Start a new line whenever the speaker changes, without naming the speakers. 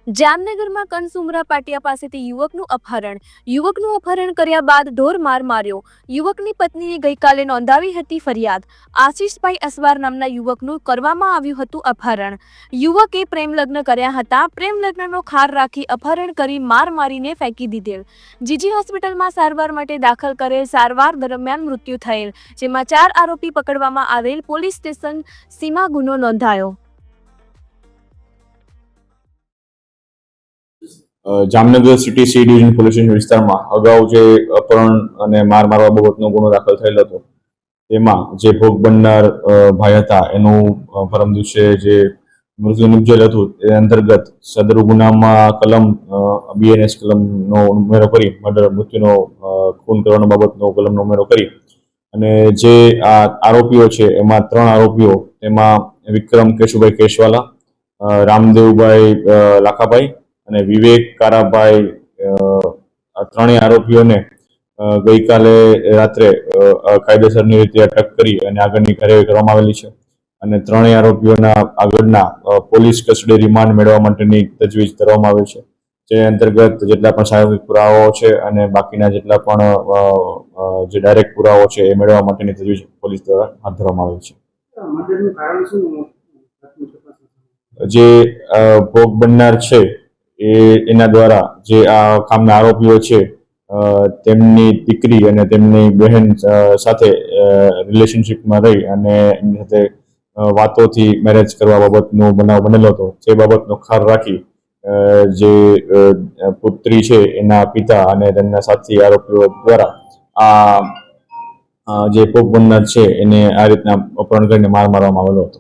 જામનગરમાં કનસુમરા પાટિયા પાસેથી યુવકનું અપહરણ કર્યા બાદ ઢોરમાર માર્યો। યુવકની પત્નીએ ગઈકાલે નોંધાવી હતી ફરિયાદ। આશીષભાઈ અસવાર નામના યુવકનું કરવામાં આવ્યું હતું અપહરણ। યુવકે પ્રેમલગ્ન કર્યા હતા। પ્રેમલગ્નનો ખાર રાખી અપહરણ કરી માર મારીને ફેંકી દીધેલ। જીજી હોસ્પિટલમાં સારવાર માટે દાખલ કરેલ। સારવાર દરમિયાન મૃત્યુ થયેલ, જેમાં 4 આરોપી પકડવામાં આવેલ। પોલીસ સ્ટેશન સીમા ગુનો નોંધાયો।
Jamnagar city C division police station વિસ્તારમાં અગાઉ જે અપહરણ અને માર મારવા બાબતનો ગુનો દાખલ થયેલ હતો, તેમાં જે ભોગ બનનાર ભાઈ હતા એનું પરમ દિવસે જે મૃત્યુ નિપજેલ હતું એ અંતર્ગત સદર ગુનામાં કલમ BNS કલમનો ઉમેરો કરી મૃત્યુનો ખૂન કરવાનો બાબતનો કલમનો ઉમેરો કરી અને જે આ આરોપીઓ છે એમાં 3 આરોપીઓ, તેમાં વિક્રમ કેશુભાઈ કેશવાલા, રામદેવભાઈ લાખાભાઈ અને વિવેક કારાભાઈ, આ 3 આરોપીઓને ગઈકાલે રાત્રે કાયદેસરની રીતે અટક કરી અને આગળની કાર્યવાહી કરવામાં આવેલી છે અને 3 આરોપીઓના આગળના પોલીસ કસ્ટડી રિમાન્ડ મેળવવા માટેની તજવીજ કરવામાં આવી છે। જે અંતર્ગત જેટલા પણ સાહેબ પુરાવાઓ છે અને બાકીના જેટલા પણ જે ડાયરેક્ટ પુરાવાઓ છે એ મેળવવા માટેની તજવીજ પોલીસ દ્વારા હાથ ધરવામાં આવી છે। જે ભોગ બનનાર છે એના દ્વારા જે આ કામના આરોપીઓ છે તેમની દીકરી અને તેમની બહેન સાથે રિલેશનશિપમાં રહી અને એમની સાથે વાતોથી મેરેજ કરવા બાબતનો બનાવ બનેલો હતો। જે બાબતનો ખાર રાખી જે પુત્રી છે એના પિતા અને તેમના સાથી આરોપીઓ દ્વારા આ જે ભોગ બનનાર છે એને આ રીતના અપહરણ કરીને માર મારવામાં આવેલો હતો।